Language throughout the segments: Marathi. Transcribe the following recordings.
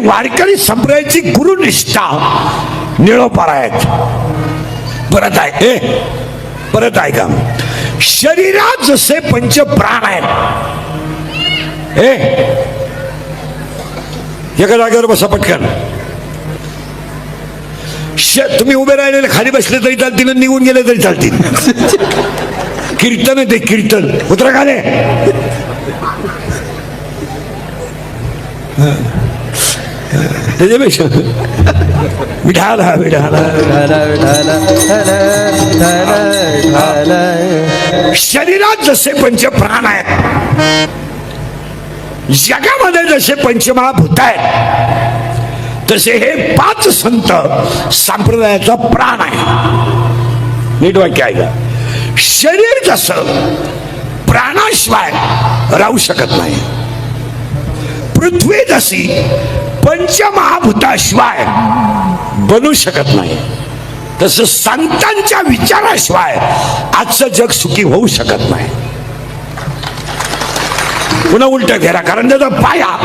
वारकरी संप्रदायाची गुरुनिष्ठा निळोपार आहेत. परत आहे परत आहे का, शरीरात जसे पंच प्राण आहेत. एका जागेवर बसा पटकन. तुम्ही उभे राहिलेले खाली बसले तरी चालतील, निघून गेले तरी चालतील. कीर्तन आहे ते कीर्तन. उतरा खाले. त्याच्यापेक्षा विठाला विठाला. शरीरात जसे पंच प्राण आहेत, जगामध्ये जसे पंचमहाभूत आहेत, तसे हे 5 संत संप्रदायाचा प्राण आहे. नीट वाक्य आहे का. शरीर जसं प्राणाशिवाय राहू शकत नाही, पृथ्वी जशी पंचमहाभूताशिवाय बनू शकत नाही, तसं संतांच्या विचाराशिवाय आजचं जग सुखी होऊ शकत नाही. पुन्हा उलट फेरा, कारण त्याचा पाया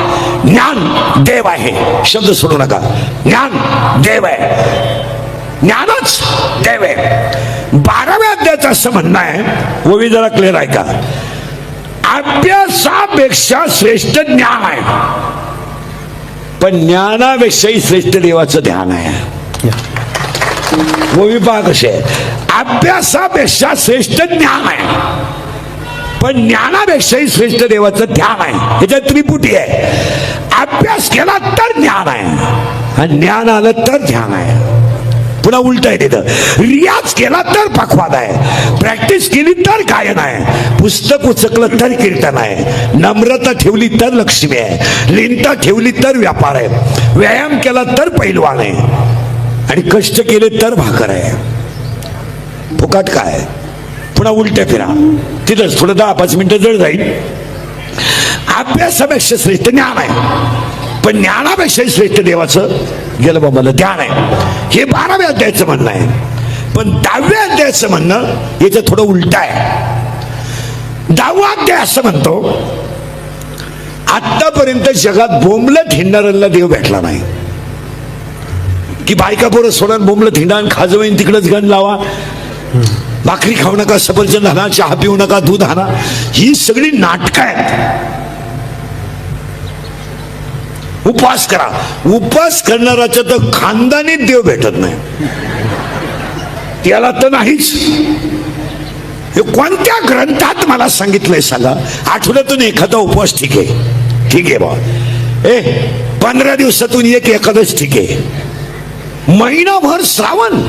ज्ञान देव आहे. शब्द सोडू नका. ज्ञान देव आहे, ज्ञानच देव आहे. 12व्या अध्यायाचं असं म्हणणं आहे, ओवी जरा क्लिअर आहे का, अभ्यासापेक्षा श्रेष्ठ ज्ञान आहे, पण ज्ञानापेक्षाही श्रेष्ठ देवाचं ध्यान आहे. ओवी पहा कसे आहे, अभ्यासापेक्षा श्रेष्ठ ज्ञान आहे, पण ज्ञानापेक्षाही श्रेष्ठ देवाचं ध्यान आहे. ह्याच्यात त्रिपुटी आहे. अभ्यास केला तर ज्ञान आहे, आणि ज्ञान आलं तर ध्यान आहे. पुन्हा उलट आहे तिथं, रियाज केला तर पखवाद आहे, प्रॅक्टिस केली तर गायन आहे, पुस्तक उचकलं तर कीर्तन आहे, नम्रता ठेवली तर लक्ष्मी आहे, लीनता ठेवली तर व्यापार आहे, व्यायाम केला तर पैलवान आहे, आणि कष्ट केले तर भाकर आहे. फुकाट काय. पुन्हा उलट्या फिरा तिथंच थोडं 10-5 मिनिटं जड जाईल. अभ्यासापेक्षा श्रेष्ठ ज्ञान आहे, पण ज्ञानापेक्षा श्रेष्ठ देवाचं गेलं बाबाला ध्यान आहे. हे 12व्या अध्यायाचं म्हणणं आहे. पण 10व्या अध्यायाचं म्हणणं याचं थोडं उलट आहे. 10वा अध्याय असं म्हणतो, आतापर्यंत जगात बोंबलत हिंडणाऱ्याला देव भेटला नाही. की बायका पोरं सोडून बोंबलत हिंडा, खाजवईन तिकडंच गण लावा, भाकरी खाऊ नका, सफरचंद आणा, चहा पिऊ नका, दूध आणा, ही सगळी नाटकं आहेत. उपवास करा. उपवास करणाराच्या तर खानदानी देव भेटत नाही, त्याला तर नाहीच. हे कोणत्या ग्रंथात मला सांगितलंय सांगा. आठवड्यातून एखादा उपवास ठीक आहे, ठीक आहे बा. 15 दिवसातून एक एखादच ठीक आहे. महिनाभर श्रावण,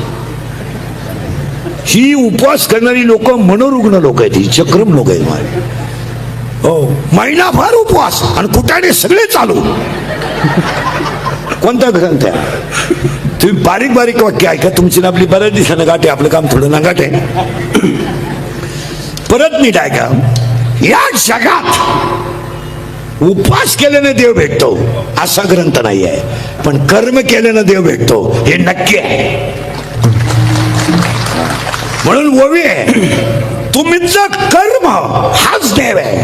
ही उपवास करणारी लोक मनोरुग्ण लोक आहेत, ही चक्रम लोक आहेत. हो, महिनाभर उपवास आणि कुटाणे सगळे चालू. कोणता ग्रंथ आहे. तुम्ही बारीक बारीक वाक्य ऐका, तुमची ना आपली बऱ्याच दिवसानं गाठ आहे, आपलं काम थोडं नागाट आहे. परत नीट ऐका, या जगात उपवास केल्याने देव भेटतो असा ग्रंथ नाही आहे, पण कर्म केल्यानं देव भेटतो हे नक्की आहे. म्हणून ओवी आहे, तुमचं कर्म हाच देव आहे.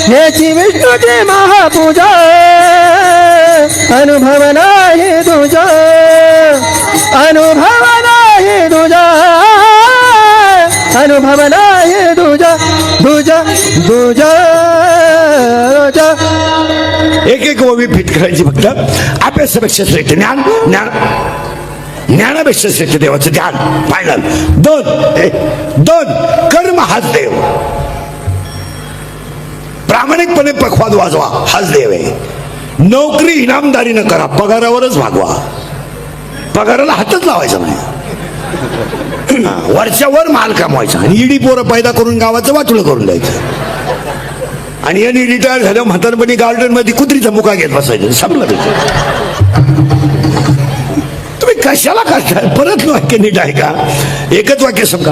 हेची विष्णूची महापूजा, अनुभव नाही तुझा, अनुभव नाही तुझा, अनुभव नाही तुझा, तुझा तुझा. एक एक ओवी फिट करायची फक्त. अभ्यासापेक्षा श्रेष्ठ ज्ञान, ज्ञान ज्ञानापेक्षा श्रेष्ठ देवाचं ध्यान. फायनल 2 कर्म हाच देव. प्रामाणिकपणे पखवाद वाजवा हाच देव आहे. नोकरी इनामदारीनं करा, पगारावरच भागवा, पगाराला हातच लावायचा नाही. वरच्या वर माल कमवायचा आणि ईडी पोरं पैदा करून गावाचं वाटुळं करून द्यायचं. आणि यांनी रिटायर झालं म्हातारपणी गार्डन मध्ये कुत्रीचा मुका घेत बसायचं. संपलं त्याचं. तुम्ही कशाला करताय. परत वाक्य नीट आहे का. एकच वाक्य समजा.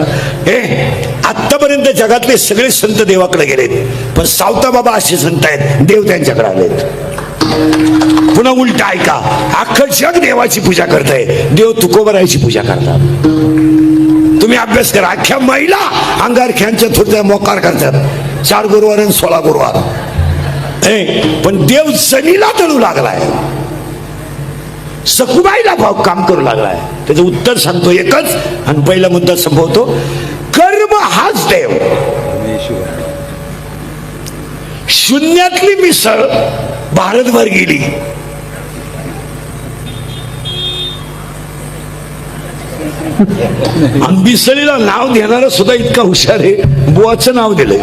आतापर्यंत जगातले सगळे संत देवाकडे गेलेत, पण सावता बाबा असे संत आहेत देव त्यांच्याकडे आलेत. पुन्हा उलटा ऐका, अख्खं जग देवाची पूजा करताय, देव तुकोबरायची पूजा करतात. तुम्ही अभ्यास करा, अख्ख्या महिला अंगारख्यांच्या थोड्या मोकार करतात 4 गुरुवार आणि 16 गुरुवार. पण देव जनीला तळू लागलाय, सकुबाईला भाव काम करू लागलाय. त्याचं उत्तर सांगतो एकच आणि पहिला मुद्दा संपवतो. कर्म हाच देव. शून्यातली मिसळ भारतभर गेली. आणि मिसळीला नाव देणारा सुद्धा इतका हुशार आहे, बुवाचं नाव दिलंय.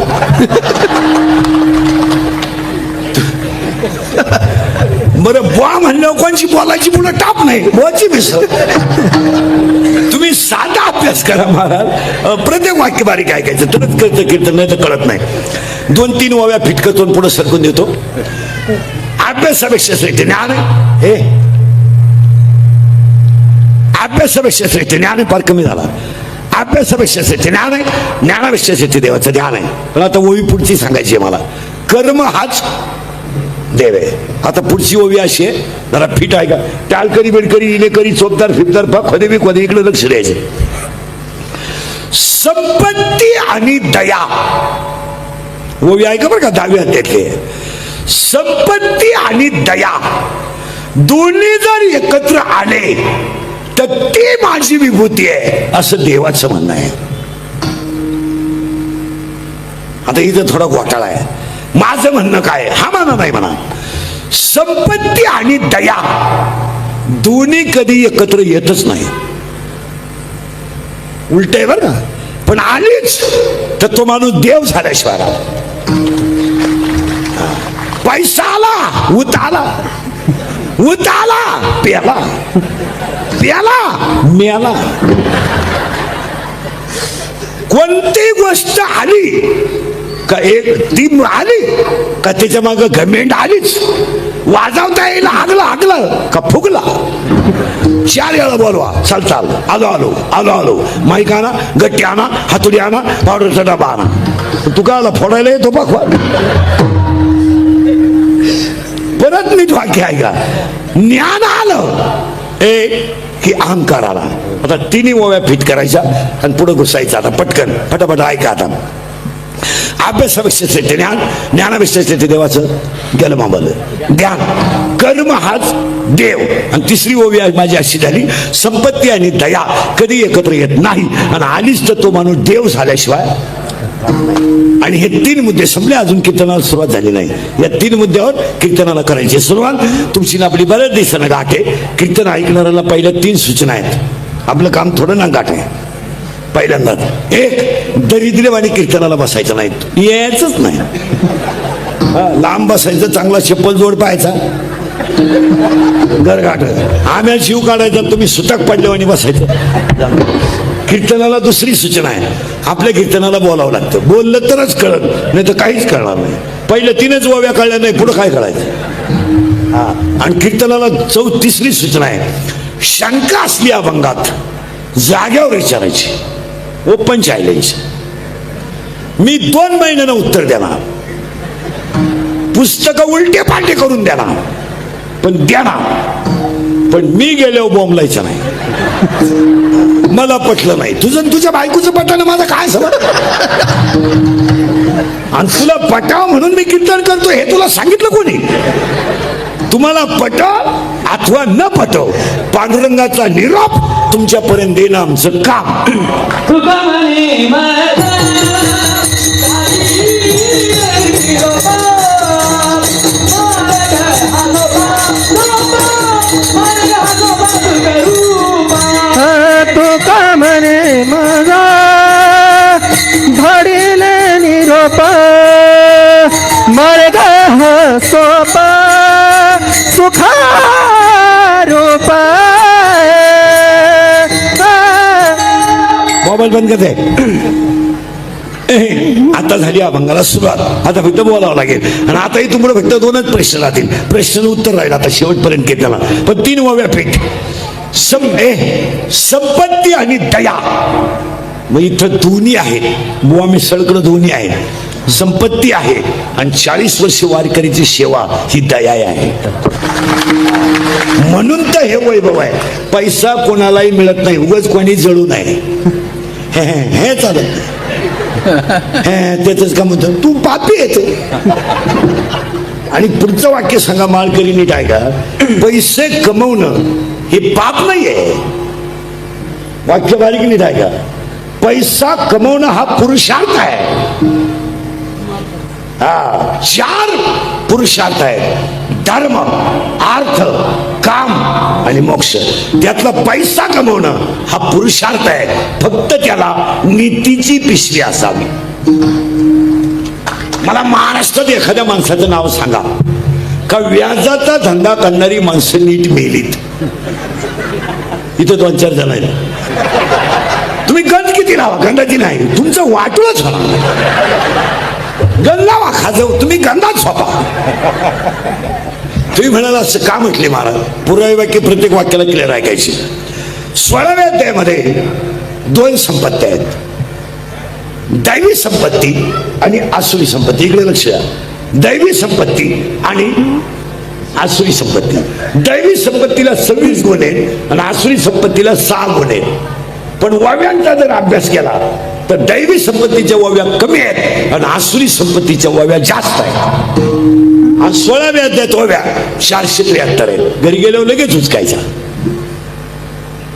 बरं, बुवा म्हणलं कोणची बोलायची पुढे टाप नाही, बुवाची मिसळ. तुम्ही साधा अभ्यास करा महाराज, प्रत्येक वाक्य बारीक ऐकायचं, तरच कळतं कीर्तन, नाही तर कळत नाही. 2-3 ओव्या फिटकतून पुढे सरकून देतो. अभ्यासापेक्षा श्रेष्ठ ज्ञान आहे. अभ्यासापेक्षा श्रेष्ठ ज्ञान फार कमी झाला. अभ्यासापेक्षा श्रेष्ठ ज्ञान आहे, ज्ञानापेक्षा श्रेष्ठ देवाचं ध्यान आहे. पण आता ओवी पुढची सांगायची आहे मला. कर्म हाच देव आहे. आता पुढची ओवी अशी आहे, जरा फिट आहे का, टाळकरी बेडकरी इलेकरी चोपदार फिरदार खोदे बी खोदे, इकडे लक्ष द्यायचे. संपत्ती आणि दया ओवी आहे का बरं का, 10व्या अध्यायातली. संपत्ती आणि दया दोन्ही जर एकत्र आले तर ती माझी विभूती आहे, असं देवाचं म्हणणं आहे. आता इथं थोडा घोटाळा आहे. माझं म्हणणं काय, हा म्हणा नाही म्हणा. संपत्ती आणि दया दोन्ही कधी एकत्र येतच नाही, उलट आहे बरं का. पण आलीच तर तो माणूस देव झाल्याशिवाय राहतो. पैसा आला, ऊत आला, ऊत आला, प्याला, प्याला, मेला. कोणती गोष्ट आली का एक ती आली का त्याच्या माग घमेंड आलीच. वाजवता येईल, आगला आगला का फुगला. 4 वेळा बोलवा, चाल चाल, आलो आलो आलो आलो, माईक आणा, गट्टी आणा, हातुडी आणा, पावडरचा डबा आणा. तू काय आला फोडायला येतो बघवा. परत नीट वाक्य आहे का, ज्ञान आलं की अहंकार आला. आता 3 ओव्या फिट करायच्या आणि पुढे घुसायचं. आता पटकन फटाफट ऐका. आता अभ्यासापेक्षा श्रेष्ठ ज्ञान, ज्ञानापेक्षा श्रेष्ठ देवाचं गेलं मामलं ध्यान. कर्म हाच देव. आणि 3री ओवी माझी अशी झाली, संपत्ती आणि दया कधी एकत्र येत नाही, आणि आलीच तर तो माणूस देव झाल्याशिवाय. आणि हे 3 मुद्दे संपले, अजून कीर्तनाला सुरुवात झाली नाही. या 3 मुद्द्यावर कीर्तनाला करायची सुरुवात. तुमची आपली बऱ्याच दिवसानं गाठ आहे. कीर्तन ऐकणाऱ्याला पहिल्या 3 सूचना आहेत. आपलं काम थोडं ना गाठ आहे. पहिल्यांदा 1, दरिद्रवाणी कीर्तनाला बसायचं नाही, यायचंच नाही. लांब बसायचं, चांगला चप्पल जोड पाहायचा, गरगाट आम्या जीव काढायचा, तुम्ही सुतक पडल्यावानी बसायचं. कीर्तनाला 2री सूचना आहे, आपल्या कीर्तनाला बोलावं लागतं. बोललं तरच कळत, नाही तर काहीच कळणार नाही. पहिल्या 3च ओव्या कळल्या नाही, पुढं काय कळायचं. आणि कीर्तनाला 3री सूचना आहे, शंका असली अभंगात जाग्यावर विचारायची, ओपन चॅलेंज. मी 2 महिन्यानं उत्तर देणार, पुस्तकं उलटे पालटे करून देणार, पण देणार. पण मी गेल्यावर बोंबलायचं नाही. मला पटलं नाही, तुझं तुझ्या बायकोचं पटलं, माझं काय समज. आणि तुला पटाव म्हणून मी कीर्तन करतो हे तुला सांगितलं कोणी. तुम्हाला पटव अथवा न पटव, पांडुरंगाचा निरोप तुमच्यापर्यंत देणं आमचं काम. तुका म्हणे माझा धडिले निरोप, मर्ग सोप सुखा रूप. मोबाईल बंद करते. आता झाली अभंगाला सुरुवात. आता फक्त बोलावं लागेल. आणि आता इथून पुढे फक्त 2च प्रश्न राहतील. प्रश्न उत्तर राहील आता शेवटपर्यंत घेतला. पण 3 ओव्या पीठ. संपत्ती आणि दया, मग इथं दोन्ही आहेत. बुवा मिसळकडे दोन्ही आहेत. संपत्ती आहे आणि 40 वर्ष वारकरीची सेवा ही दया आहे. म्हणून तर हे वैभव आहे. पैसा कोणालाही मिळत नाही, उगाच कोणी जळू नये हे चालत नाही. त्याच का म्हणतो तू पापी येतो. आणि पुढचं वाक्य सांगा माळकरी नीट आहे का, पैसे कमवणं हे पाप नाहीये. वाक्य बारीक नीट आहे का, पैसा कमवणं हा पुरुषार्थ आहे. हा 4 पुरुषार्थ आहेत, धर्म, अर्थ, काम आणि मोक्ष. त्यातला पैसा कमवणं हा पुरुषार्थ आहे, फक्त त्याला नीतीची पिशवी असावी. मला महाराष्ट्रात एखाद्या माणसाचं नाव सांगा का व्याजाचा धंदा करणारी माणसं नीट मेलीत. इथं 2-4 जण आहेत. तुम्ही गंज किती लावा, गंधाची नाही, तुमचं वाटूळच होणार. गंध लावा खाजव, तुम्ही गंधाच झोपा. तुम्ही म्हणाला असं का म्हटले महाराज, पुरावे वाक्य प्रत्येक वाक्याला क्लिअर ऐकायची. 16व्या अध्यायामध्ये 2 संपत्ती आहेत, दैवी संपत्ती आणि आसुरी संपत्ती. इकडे लक्ष द्या, दैवी संपत्ती आणि आसुरी संपत्ती. दैवी संपत्तीला 26 गुण आहेत आणि आसुरी संपत्तीला 6 गुण आहेत. पण वाव्यांचा जर अभ्यास केला तर दैवी संपत्तीच्या वाव्या कमी आहेत आणि आसुरी संपत्तीच्या वाव्या जास्त आहेत. आणि 16व्या अध्यायात वाव्या 473 आहेत. घरी गेल्यावर लगेच उचकायचा.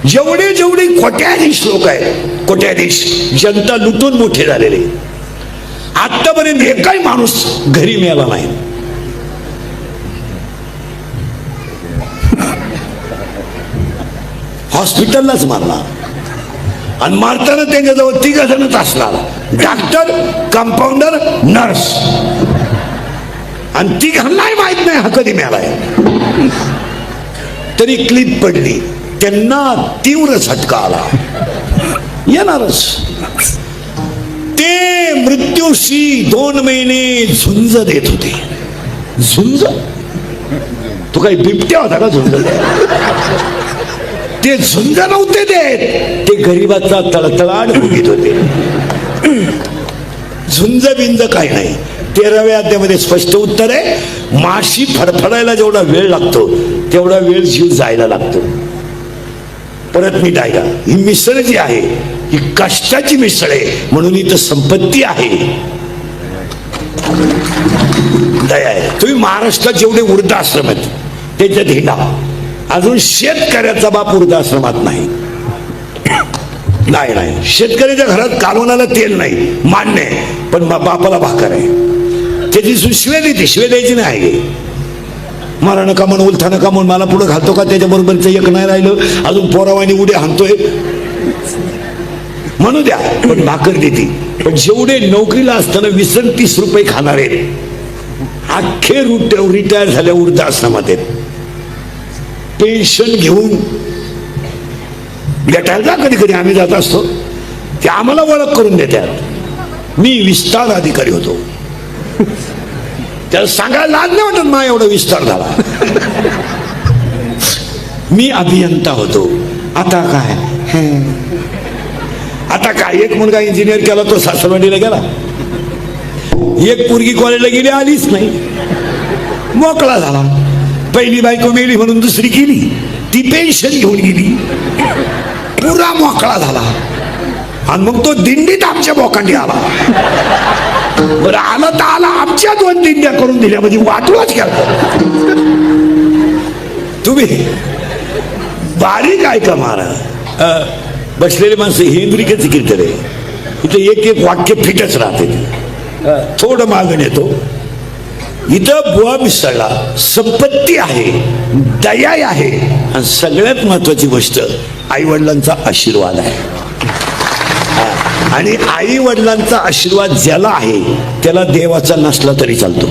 जेवढे जेवढे कोट्याधीश लोक आहेत, कोट्याधीश जनता लुटून मोठे झालेले, आतापर्यंत एकही माणूस घरी मिळाला नाही. हॉस्पिटललाच मारला आणि मारताना त्यांच्याजवळ 3 जणच असणार, डॉक्टर, कंपाऊंडर, नर्स. आणि 3घांनाही माहित नाही हा कधी मिळालाय. तरी क्लिप पडली, त्यांना तीव्र झटका आला. येणारच. ते मृत्यूशी 2 महिने झुंज देत होते. झुंज? तू काही बिबट्या होता का झुंज? ते झुंज नव्हते देत, ते गरीबाचा तळतळाट भुगीत होते. झुंज बिंज काही नाही. 13व्या अध्यायामध्ये स्पष्ट उत्तर आहे, माशी फडफडायला जेवढा वेळ लागतो तेवढा वेळ जीव जायला लागतो. परत नीट आहे का, ही मिसळ जी आहे ही कष्टाची मिसळ आहे, म्हणून इथं संपत्ती आहे, दया आहे. तुम्ही महाराष्ट्रात जेवढे वृद्धाश्रम आहेत त्याच्यात हिंडा, अजून शेतकऱ्याचा बाप वृद्धाश्रमात नाही. नाही, शेतकऱ्याच्या घरात कालवणाला तेल नाही, मान्य आहे, पण बापाला भाकर आहे. त्याची शिवे देते, शिवे द्यायची नाही. मला नका म्हणून, उलथा नका म्हणून, मला पुढे घालतो का, त्याच्याबरोबरचं एक नाही राहिलं, अजून पोरावानी उड्या हाणतोय, म्हणू द्या, पण भाकर देते. पण जेवढे नोकरीला असताना 20-30 रुपये खाणारे अख्खे रिटायर झाल्या वृद्धाश्रमात आहेत. पेन्शन घेऊन भेटायला जा, कधी कधी आम्ही जात असतो, ते आम्हाला ओळख करून देतात. मी विस्तार अधिकारी होतो. त्याला सांगायला लाज नाही वाटत मा एवढा विस्तार झाला. मी अभियंता होतो. आता काय एक मुलगा इंजिनियर केला, तो सासरवाडीला गेला. एक पोरगी कॉलेजला गेली, आलीच नाही, मोकळा झाला. पहिली बायको मेली म्हणून दुसरी केली, ती पेन्शन घेऊन गेली, पुरा मोकळा झाला. आणि मग तो दिंडीत आमच्या बोकांडी आला. बरं आला तर आला, आमच्या 2 दिंड्या करून दिल्या, म्हणजे वाटूलाच केला. तुम्ही बारीक ऐका महाराज, बसलेले माणसं हेंद्रिकेच कीर्तन आहे. इथं एक वाक्य फिटच राहते, थोडं मागण येतो. इथं बुवा मिसळला, संपत्ती आहे, दया आहे, आणि सगळ्यात महत्वाची गोष्ट आई वडिलांचा आशीर्वाद आहे. आणि आई वडिलांचा आशीर्वाद ज्याला आहे त्याला देवाचा नसला तरी चालतो.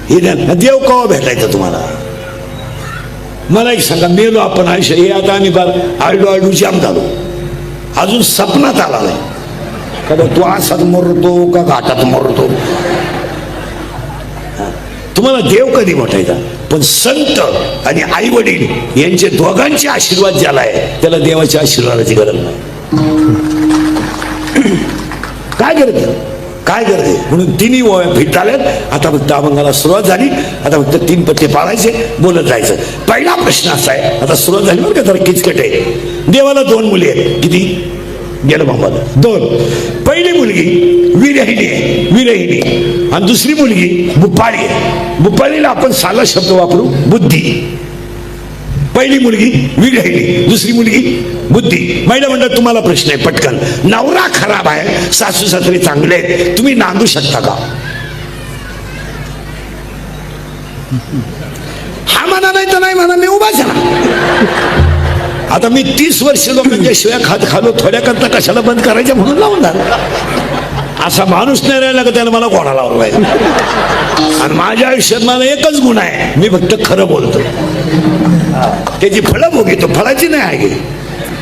देव केव्हा भेटायचा तुम्हाला? मला एक सांगा, मेलो आपण आयुष्य, हे आता आम्ही आळडू जाम झालो, अजून सपनात आला नाही. कारण तू असाच मरतो का घाटात मरतो, तुम्हाला देव कधी भेटायचा? पण संत आणि आई वडील यांचे दोघांचे आशीर्वाद ज्याला आहे त्याला देवाच्या आशीर्वादाची गरज नाही. काय गरज आहे? काय गरज आहे? म्हणून तिन्ही ओव्या फिट झाल्यात. आता फक्त अभंगाला सुरुवात झाली. आता फक्त 3 पत्ते पाळायचे, बोलत जायचं. पहिला प्रश्न असा आहे, आता सुरुवात झाली बरं का, जरा किचकट आहे. देवाला 2 मुली आहेत. किती? गेलं बाबाला 2. पहिली मुलगी विरहिणी आहे, विरहिणी. आणि दुसरी मुलगी बुपाळी आहे. बुपाळीला आपण साला शब्द वापरू, बुद्धी. पहिली मुलगी विरहिणी, दुसरी मुलगी बुद्धी. महिला म्हणतात तुम्हाला प्रश्न आहे पटकन. नवरा खराब आहे, सासू सासरे चांगले आहेत, तुम्ही नांदू शकता का? हा म्हणा नाही तर नाही म्हणा, मी उभाच आहे ना. आता मी 30 वर्ष लोकांच्या शिवाय खालो, थोड्या करता कशाला बंद करायच्या म्हणून लावून झाला. असा माणूस नाही राहिला का त्याला मला घोडा लावला पाहिजे. आणि माझ्या आयुष्यात मला एकच गुण आहे, मी फक्त खरं बोलतो. त्याची फळं भोगतो, फळाची नाही आहे.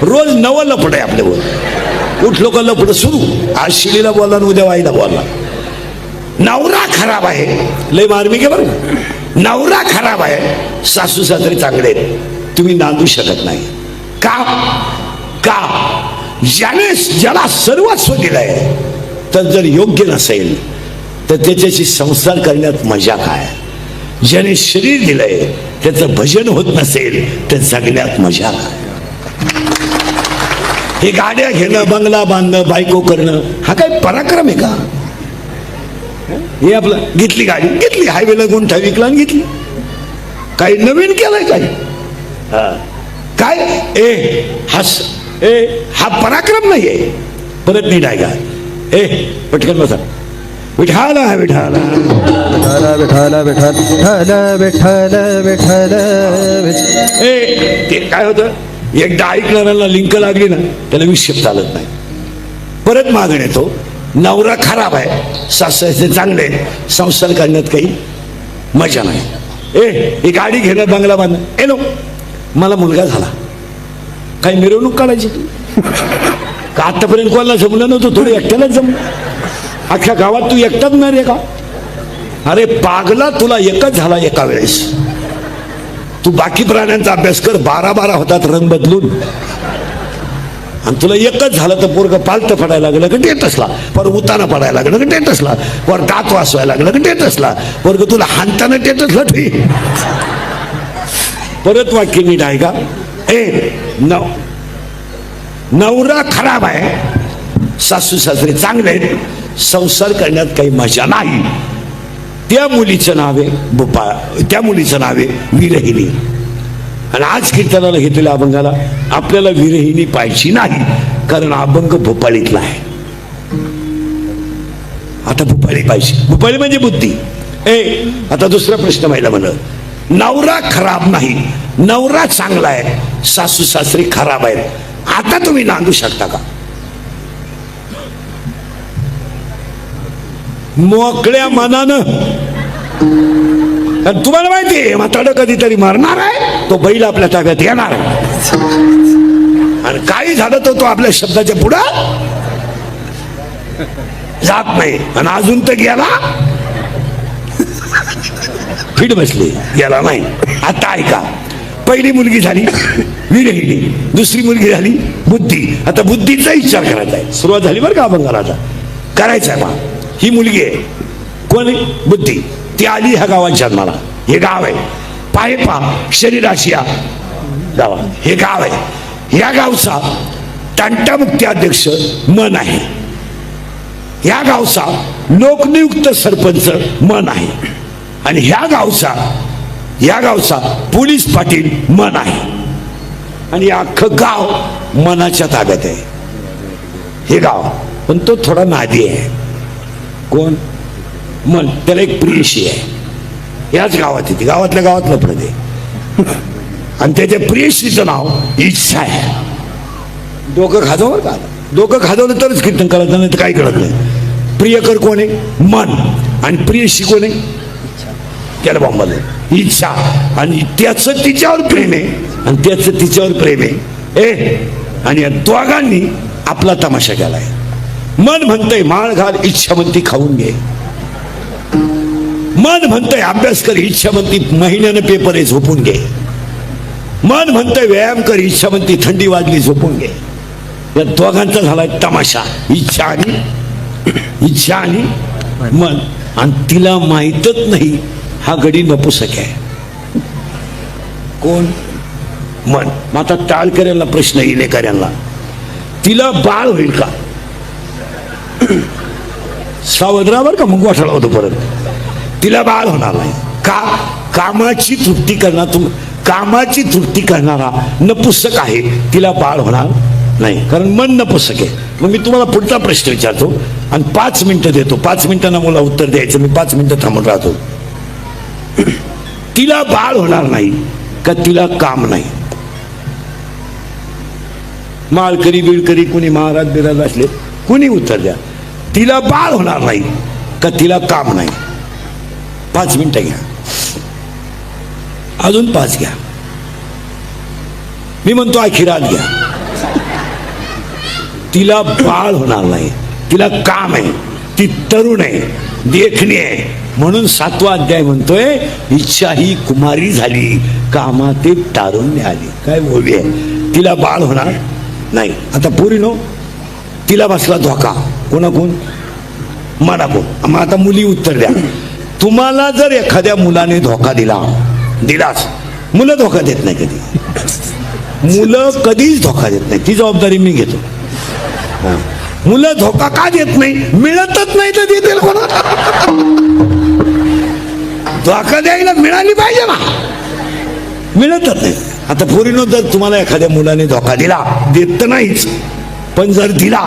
रोज नवं लपड आहे आपल्यावर. उठलो का लपड सुरू. आज शिलीला बोलला आणि उद्या वाईला बोलला. नवरा खराब आहे, लय मार्मिक आहे बरं. नवरा खराब आहे, सासू सासरे चांगले आहेत, तुम्ही नांदू शकत नाही. का? ज्याला सर्वस्व दिलंय तर जर योग्य नसेल तर त्याच्याशी संसार करण्यात मजा काय? ज्याने शरीर दिलंय त्याचं भजन होत नसेल तर जगण्यात मजा काय? हे गाड्या घेणं, बंगला बांधणं, बायको करणं, हा काय पराक्रम आहे का? हे आपलं घेतली गाडी, घेतली हायवेला गुंठा विकला आणि घेतली. काही नवीन केलंय काही? काय हा पराक्रम नाहीये. परत नीट आहे का? पटकन बसा. विठाला विठाला विठाला विठाला विठाला विठाला. ते काय होतं, एकदा ऐकणाऱ्याला लिंक लागली ना त्याला विक्षेप चालत नाही. परत मागण येतो, नवरा खराब आहे, सासरे चांगले, संसार करण्यात काही मजा नाही. ही गाडी घेणं, बंगला बांधणं, नो मला मुलगा झाला, काही मिरवणूक काढायची का? आतापर्यंत कोणाला जमलं नव्हतं, थोडी एकट्यालाच जमलं. अख्ख्या गावात तू एकटाच नाही रे का? अरे पागला, तुला एकच झाला एका वेळेस. तू बाकी प्राण्यांचा अभ्यास कर, 12 होतात रंग बदलून. आणि तुला एकच झालं तर पोरग पालतं पडायला लागलं का टेटसला, पर उताना पडायला लागलं का टेटसला, पर दात वाचवायला लागलं का टेटसला, पोरग तुला हाणताना टेटसला ठेवी. परत वाक्य नीट आहे का? नवरा खराब आहे, सासू सासरे चांगले आहेत, संसार करण्यात काही मजा नाही. त्या मुलीचं नाव आहे भोपाळ, त्या मुलीचं नाव आहे विरहिणी. आणि आज कीर्तनाला घेतलेल्या अभंगाला आपल्याला विरहिणी पाहिजे नाही, कारण अभंग भोपाळीतला आहे. आता भोपाळी पाहिजे, भोपाळी म्हणजे बुद्धी. आता दुसरा प्रश्न व्हायला म्हणलं, नवरा खराब नाही, नवरा चांगला आहे, सासू सासरे खराब आहेत, आता तुम्ही नांदू शकता का? मोकळ्या मनानं. तुम्हाला माहितीये म्हातारं कधीतरी मरणार आहे, तो बैल आपल्या ताब्यात येणार आहे. आणि काही झालं तर तो आपल्या शब्दाच्या पुढं जात नाही. आणि अजून तर गेला, फिट बसली, गेला नाही. आता ऐका, पहिली मुलगी झाली विरहिणी, दुसरी मुलगी झाली बुद्धी. आता बुद्धीचा विचार करायचा आहे. सुरुवात झाली बरं का अभंगाला, आता करायचं आहे. बा ही मुलगी आहे, कोण आहे? बुद्धी. ती आली ह्या गावात जन्माला. हे गाव आहे, पाय पा शरीराशी गाव, हे गाव आहे. या गावचा तंटामुक्ती अध्यक्ष मन आहे. या गावचा लोकनियुक्त सरपंच मन आहे. आणि या गावचा पोलीस पाटील मन आहे. आणि अख्खं गाव मनाच्या ताब्यात आहे. हे गाव, पण तो थोडा नादी आहे. कोण? मन. त्याला एक प्रियशी आहे, याच गावात येते, गावातल्या गावात लपडत आहे. आणि त्याच्या प्रियशीचं नाव इच्छा आहे. डोकं खाजव का? डोकं खाजवलं तरच कीर्तन कळत नाही, तर काही कळत नाही. प्रियकर कोण आहे? मन. आणि प्रियशी कोण आहे? त्याला बॉम्बाला इच्छा. आणि त्याचं तिच्यावर प्रेम आहे, आणि त्याचं तिच्यावर प्रेम आहे. आणि या दोघांनी आपला तमाशा केलाय. मन म्हणतंय माळ घाल, इच्छा म्हणती खाऊन घे. मन म्हणतंय अभ्यास कर, इच्छा म्हणती महिन्यानं पेपर आहे झोपून घे. मन म्हणतंय व्यायाम कर, इच्छा म्हणती थंडी वाजली झोपून घे. या दोघांचा झालाय तमाशा, इच्छा आणि इच्छा आणि मन, आणि तिला माहीतच नाही हा गडी नपुसक आहे. कोण? मन. मग आता टाळकऱ्यांना प्रश्न इलेकऱ्यांना, तिला बाळ होईल का? सावध राहा बरं का, मग गोठाळा होतो परत. तिला बाळ होणार नाही का? कामाची तृप्ती करणार, कामाची तृप्ती करणारा नपुसक आहे, तिला बाळ होणार नाही, कारण मन नपुसक आहे. मग मी तुम्हाला पुढचा प्रश्न विचारतो आणि 5 मिनिटं देतो. 5 मिनिटांना मला उत्तर द्यायचं, मी 5 मिनिटं थांबून राहतो. तिला बाळ होणार नाही का तिला काम नाही? माळकरी बिळकरी कुणी महाराज बिराज असले कुणी उत्तर द्या. तिला बाळ होणार नाही का तिला काम नाही? 5 मिनिटं घ्या, अजून 5 घ्या, मी म्हणतो आखिरात घ्या. तिला बाळ होणार नाही, तिला काम आहे, ती तरुण आहे, देखणी आहे, म्हणून 7वा अध्याय म्हणतोय इच्छा ही कुमारी झाली, कामात तारुण्य आली. काय बोलली आहे? तिला बाळ होणार नाही. आता पोरीनो, तिला बसला धोका. कोणाकोण? मनाकोण. मग आता मुली उत्तर द्या. तुम्हाला जर एखाद्या मुलाने धोका दिलाच, मुलं धोका देत नाही कधी, मुलं कधीच धोका देत नाही, ती जबाबदारी मी घेतो. मुलं धोका का देत नाही? मिळतच नाही तर देतील कोणा? धोका द्यायला मिळाली पाहिजे ना, मिळतच नाही. आता पोरीनो, जर तुम्हाला एखाद्या मुलाने धोका दिला, देत तर नाहीच, पण जर दिला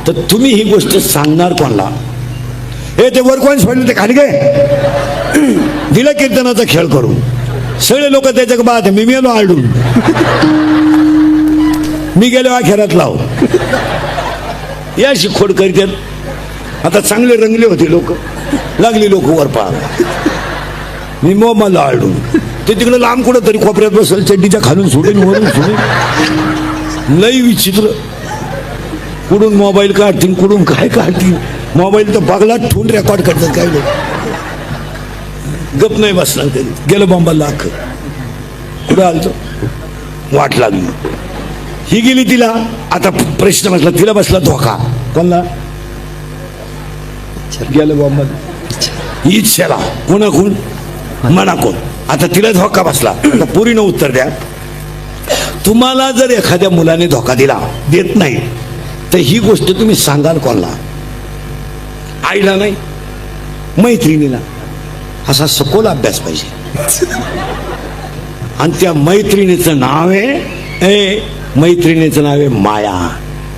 तर तुम्ही ही गोष्ट सांगणार कोणला? हे ते वर कोण सोडले ते खाली गे दिला कीर्तनाचा खेळ करून, सगळे लोक त्याच्या बाद मी मेलो आलडून, मी गेलो अखेरात लाव, याशी खोड करतात. आता चांगले रंगले होते लोक, लागली लोक वर पाहा, मी मला आलडून, ते तिकडे लांब कुठं तरी कोपऱ्यात बसल, चड्डीच्या खालून सोडून वरून सोडून. लई विचित्र, कुठून मोबाईल काढतील, कुठून काय काढतील. मोबाईल तर बागलात ठेवून रेकॉर्ड करतात काय लोक, गप नाही बसणार कधी. गेलं बॉम्बाला लाख, कुठं आलतो, वाट लागली, ही गेली तिला. आता प्रश्न बसला, तिला बसला धोका, कोणला? गेलं बॉम्बाला, इच्छेला. कोणाकोण? मनाकोण. आता तिला धोका बसला. आता पुरीनं उत्तर द्या. तुम्हाला जर एखाद्या मुलाने धोका दिला, देत नाही, तर ही गोष्ट तुम्ही सांगाल कोणला? आईला नाही, मैत्रिणीला. असा सखोल अभ्यास पाहिजे. आणि त्या मैत्रिणीचं नाव आहे, मैत्रिणीचं नाव आहे माया.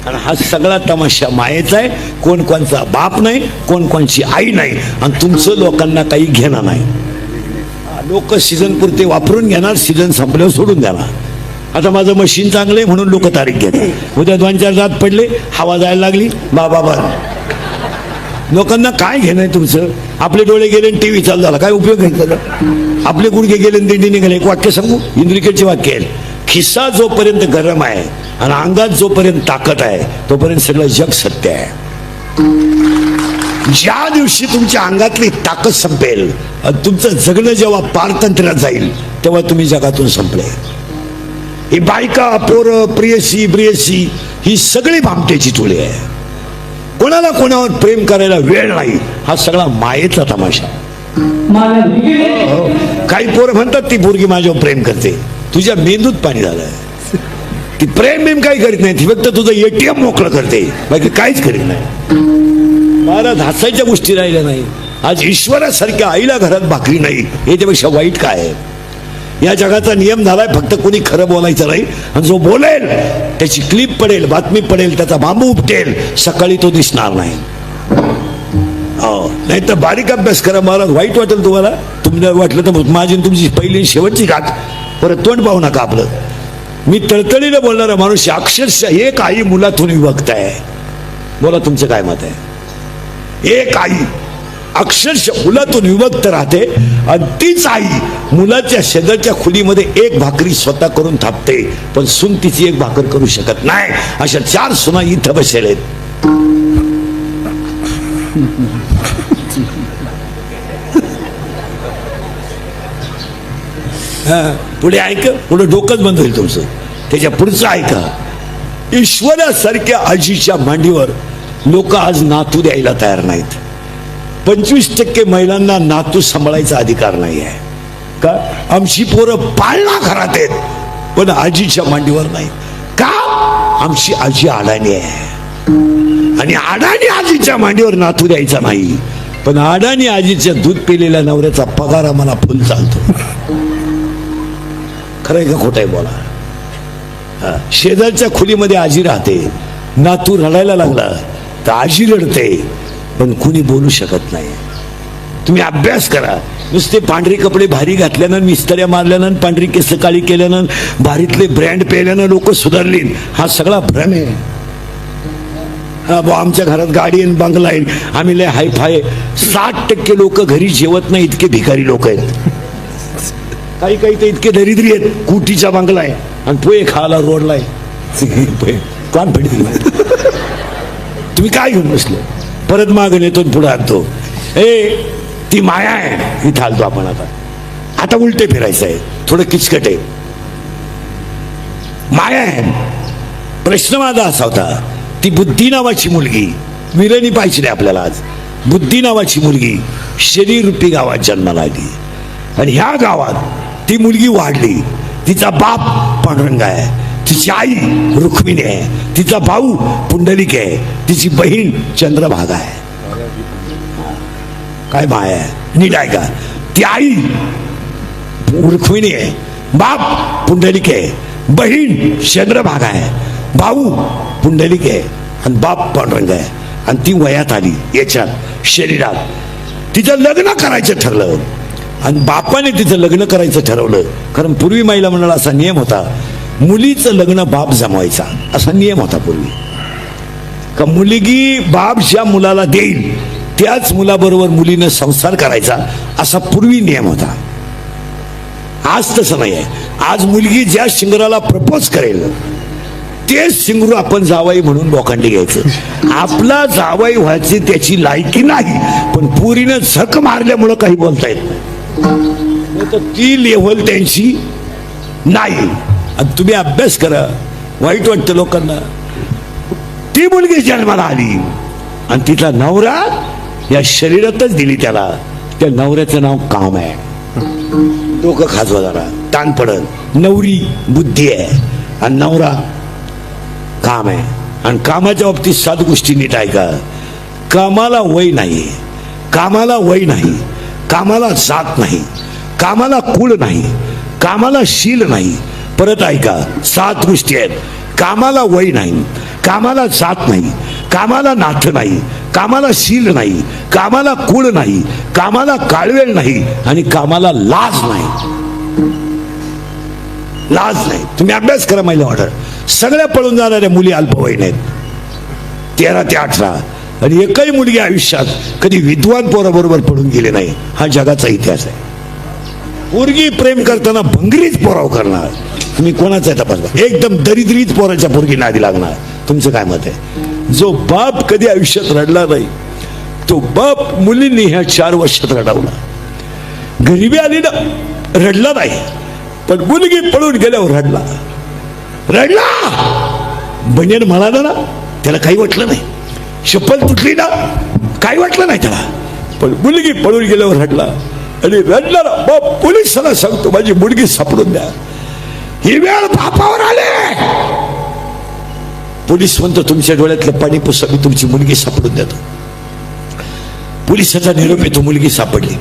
आणि हा सगळा तमाशा मायेचा आहे. कोण कोणचा बाप नाही, कोण कोणची आई नाही, आणि तुमचं लोकांना काही घेणं नाही. लोक सीझन पुरते वापरून घेणार, सीझन संपल्यावर सोडून देणार. आता माझं मशीन चांगलं आहे म्हणून लोक तारीख घेतात. उद्या 2-4 दात पडले, हवा जायला लागली, बाबा लोकांना काय घेणं आहे तुमचं? आपले डोळे गेले, टीव्ही चालू झाला, काय उपयोग आहे? आपले गुडघे गेले, दिंडी निघाले. एक वाक्य सांगू, इंद्रिकेचे वाक्य आहे, खिस्सा जोपर्यंत गरम आहे आणि अंगात जोपर्यंत ताकद आहे, तोपर्यंत सगळं जग सत्य आहे. ज्या दिवशी तुमच्या अंगातली ताकद संपेल आणि तुमचं जगणं जेव्हा पारतंत्र्यात जाईल, तेव्हा तुम्ही जगातून संपले. ही बायका, पोरं, प्रियसी ही सगळी भामटेची टोळी आहे. कोणाला कोणावर प्रेम करायला वेळ नाही. हा सगळा मायेचा तमाशा. काही पोरं म्हणतात ती पोरगी माझ्यावर प्रेम करते, तुझ्या मेंदूत पाणी झालंय. ती प्रेम बिम काही करीत नाही, ती फक्त तुझं ATM मोकळं करते, बाकी काहीच करीत नाही. महाराज, हसायच्या गोष्टी राहिल्या नाही. आज ईश्वरासारख्या आईला घरात भाकरी नाही, याच्यापेक्षा वाईट काय आहे? या जगाचा नियम झालाय, फक्त कोणी खरं बोलायचं नाही, आणि जो बोलेल त्याची क्लिप पडेल, बातमी पडेल, त्याचा बांबू उपटेल, सकाळी तो दिसणार नाही. नाही तर बारीक अभ्यास करा. महाराज, वाईट वाटेल तुम्हाला. तुम्हाला वाटलं तर माझी तुमची पहिली शेवटची घात, परत तोंड पाहू नका आपलं. मी तळतळीनं बोलणारा माणूस, अक्षरशः एक आई मुलातून विभक्त आहे. बोला तुमचं काय मत आहे? एक आई अक्षरशः मुलातून विभक्त राहते, आणि तीच आई मुलाच्या शेजारच्या खोलीमध्ये एक भाकरी स्वतः करून थापते, पण सून तिची एक भाकर करू शकत नाही. अशा 4 सुना इथं बसेल आहेत. पुढे ऐका, पुढे डोकंच बंद होईल तुमचं. त्याच्या पुढचं ऐका. ईश्वरासारख्या आजीच्या मांडीवर लोक आज नातू द्यायला तयार नाहीत. 25% महिलांना नातू सांभाळायचा अधिकार नाही आहे. का? आमची पोरं पाळणा घरात आहेत पण आजीच्या मांडीवर नाही. का? आमची आजी अडाणी आहे आणि अडाणी आजीच्या मांडीवर नातू द्यायचा नाही. पण अडाणी आजीच्या दूध पिलेल्या नवऱ्याचा पगार आम्हाला फुल चालतो. खरंय का खोटंय बोला. शेजारच्या खोलीमध्ये आजी राहते, नातू रडायला लागला तर आजी रडते पण कुणी बोलू शकत नाही. तुम्ही अभ्यास करा. नुसते पांढरे कपडे भारी घातल्यानं, मिस्त्र्या मारल्यानं, पांढरी केस काळी केल्यानं, भारीतले ब्रँड पेल्यानं लोक सुधारली, हा सगळा भ्रम आहे. हा भाऊ आमच्या घरात गाडी आहे, बंगला आहे, आम्ही लय हाय फाय. 60% लोक घरी जेवत नाही इतके भिकारी लोक आहेत. काही काही तर इतके दरिद्री आहेत, कुटीचा बंगला आहे आणि पोहे खायला रोडला आहे. कोण पडतील? तुम्ही काय घेऊन बसले? परत मागून येतो पुढे आणतो. ती माया आहे. इथं आलतो आपण आता उलटे फिरायचं आहे, थोडं किचकट आहे. माया आहे. प्रश्न माझा असा होता, ती बुद्धी नावाची मुलगी, विरणी पाहिजे नाही आपल्याला आज, बुद्धी नावाची मुलगी शरीररूपी गावात जन्माला आली आणि ह्या गावात ती मुलगी वाढली. तिचा बाप पांडुरंग आहे, तिची आई रुक्मिणी आहे, तिचा भाऊ पुंडलिक आहे, तिची बहीण चंद्रभागा आहे. काय माया आहे? नीट आहे का? ती आई रुक्मिणी आहे, बाप पुंडलिक आहे, बहीण चंद्रभागा आहे, भाऊ पुंडलिक आहे आणि बाप पांडुरंग आहे. आणि ती वयात आली याच्यात शरीरात. तिचं लग्न करायचं ठरलं आणि बापाने तिचं लग्न करायचं ठरवलं. कारण पूर्वी महिला मंडळाला असा नियम होता, मुलीचं लग्न बाप जमवायचा, असा नियम होता पूर्वी. का मुलगी बाप ज्या मुलाला देईल त्याच मुलाबरोबर मुलीनं संसार करायचा, असा पूर्वी नियम होता. आज तसं नाही आहे. आज मुलगी ज्या शिंगराला प्रपोज करेल तेच शिंगरू आपण जावाई म्हणून बोकांडी घ्यायचं. आपला जावाई व्हायची त्याची लायकी नाही, पण पुरीनं झक मारल्यामुळं काही बोलता येत नाही. तर ती लेव्हल त्यांची नाही. आणि तुम्ही अभ्यास करा, वाईट वाटतं लोकांना. ती मुलगी जन्माला आली आणि तिचा नवरा या शरीरातच दिली त्याला. त्या नवऱ्याचं नाव काम आहे. डोकं खाजवा जरा, ताण पडत. नवरी बुद्धी आहे आणि नवरा काम आहे. आणि कामाच्या बाबतीत 7 गोष्टी नीट ऐका. कामाला वय नाही, कामाला वय नाही, कामाला जात नाही, कामाला कुळ नाही, कामाला शील नाही. परत ऐका, 7 गोष्टी आहेत. कामाला वय नाही, कामाला जात नाही, कामाला नाथ नाही, कामाला शील नाही, कामाला कुळ नाही, कामाला काळवेळ नाही आणि कामाला लाज नाही. लाज नाही. तुम्ही अभ्यास करा. महिला ऑर्डर सगळ्या पळून जाणाऱ्या मुली अल्पवयीन आहेत, 13 ते 18. आणि एकही मुलगी आयुष्यात कधी विद्वान पोराबरोबर पळून गेले नाही. हा जगाचा इतिहास आहे. पोरगी प्रेम करताना भंगरीच पोराव करणार. तुम्ही कोणाचा तपास? एकदम दरिद्रीच पोराच्या पोरगी नादी लागणार. तुमचं काय मत आहे? जो बाप कधी आयुष्यात रडला नाही तो बाप मुलींनी ह्या 4 वर्षात रडवला. गरिबी आली ना, रडला नाही, पण मुलगी पळून गेल्यावर रडला. बनियन म्हणाला ना, त्याला काही वाटलं नाही. चप्पल तुटली ना, काही वाटलं नाही त्याला. पण मुलगी पळून गेल्यावर रडला. आणि रडणारा बाप पोलिसाला सांगतो, माझी मुलगी सापडून द्या. ही वेळ बापावर आले. पोलीस म्हणतो, तुमच्या डोळ्यातलं पाणी पुसा, मी तुमची मुलगी सापडून देतो. पोलिसाचा निरोप येतो, मुलगी सापडली.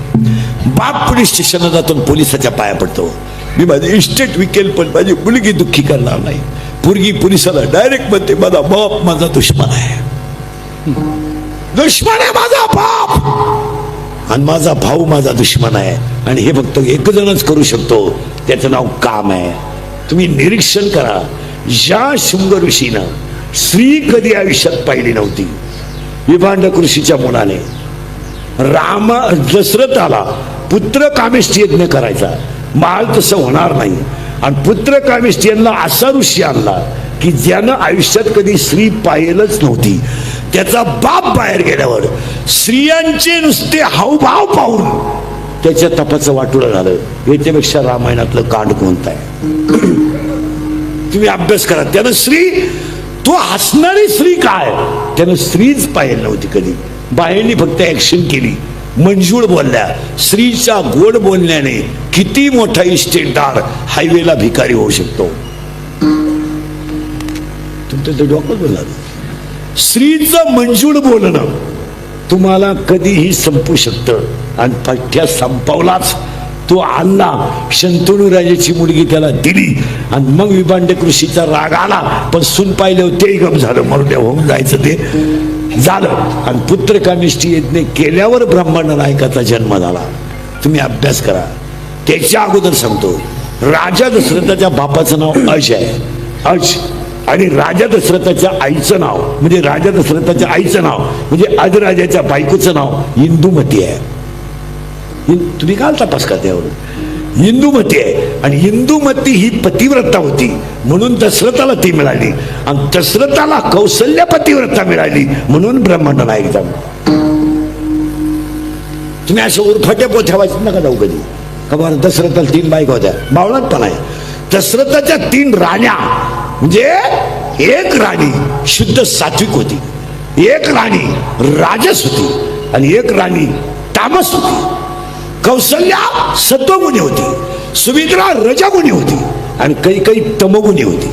बाप पोलीस स्टेशनला जातो, पोलिसाच्या पाया पडतो. मी माझी इस्टेट विकेल पण माझी मुलगी दुःखी करणार नाही. पोरगी पोलिसाला डायरेक्ट म्हणते, माझा बाप माझा दुश्मन आहे. दुश्मन आहे माझा बाप आणि माझा भाऊ माझा दुश्मन आहे. आणि हे फक्त एक जणच करू शकतो, त्याचं नाव काम आहे. तुम्ही निरीक्षण करा, ज्या शुंग ऋषीनं स्त्री कधी आयुष्यात पाहिली नव्हती. विभांड ऋषीच्या मुलाने दशरथाला पुत्र कामेष्टी यज्ञ करायचा. बाळ तसं होणार नाही. आणि पुत्र कामेष्टी यांना असा ऋषी आणला की ज्यानं आयुष्यात कधी स्त्री पाहिलंच नव्हती. त्याचा बाप बाहेर गेल्यावर स्त्रियांचे नुसते हावभाव पाहून त्याच्या तपाचं वाटोळं झालं. याच्यापेक्षा रामायणातलं कांड कोणतं आहे? तुम्ही अभ्यास करा. त्यानं स्त्री, तो हसणारी स्त्री काय त्यानं स्त्रीच पाहिली नव्हती कधी. बायांनी फक्त ऍक्शन केली, मंजूळ बोलल्या. स्त्रीच्या गोड बोलण्याने किती मोठा इस्टेटदार हायवेला भिकारी होऊ शकतो. तुमचं ते डोकं बोलला. स्त्रीचं मंजूळ बोलणं तुम्हाला कधीही संपू शकतं आणि पठ्ठ्या संपवलाच. तो आला, शंतनू राजाची मुलगी त्याला दिली आणि मग विभांडक ऋषीचा राग आला, पण सून पाहिलं तेही गम झालं, मरुद्या होऊन जायचं ते झालं. आणि पुत्रकामेष्टी यज्ञ केल्यावर ब्रह्मांड नायकाचा जन्म झाला. तुम्ही अभ्यास करा. त्याच्या अगोदर सांगतो, राजा दशरथाच्या बापाचं नाव अज आहे, अज. आणि राजा दशरथाच्या आईचं नाव म्हणजे राजा दशरथाच्या आईचं नाव म्हणजे अजराजाच्या बायकोचं नाव इंदुमती आहे. तुम्ही काल तपास का त्यावर? इंदुमती आहे. आणि इंदुमती ही पतिव्रता होती म्हणून दशरथाला ती मिळाली, आणि दशरथाला कौशल्य पतिव्रता मिळाली म्हणून ब्रह्मांड नायक झाला. तुम्ही अशा उरफाट्या पोथ्या वाचत नका जाऊ कधी. का बरं दशरथाला 3 बायका होत्या, बावळात पण आहे. दशरथाच्या 3 राण्या म्हणजे एक राणी शुद्ध सात्विक होती, एक राणी राजस होती आणि एक राणी तामस होती. कौशल्या सत्वगुणी होती, सुमित्रा रजगुणी होती आणि काही तमगुणी होती.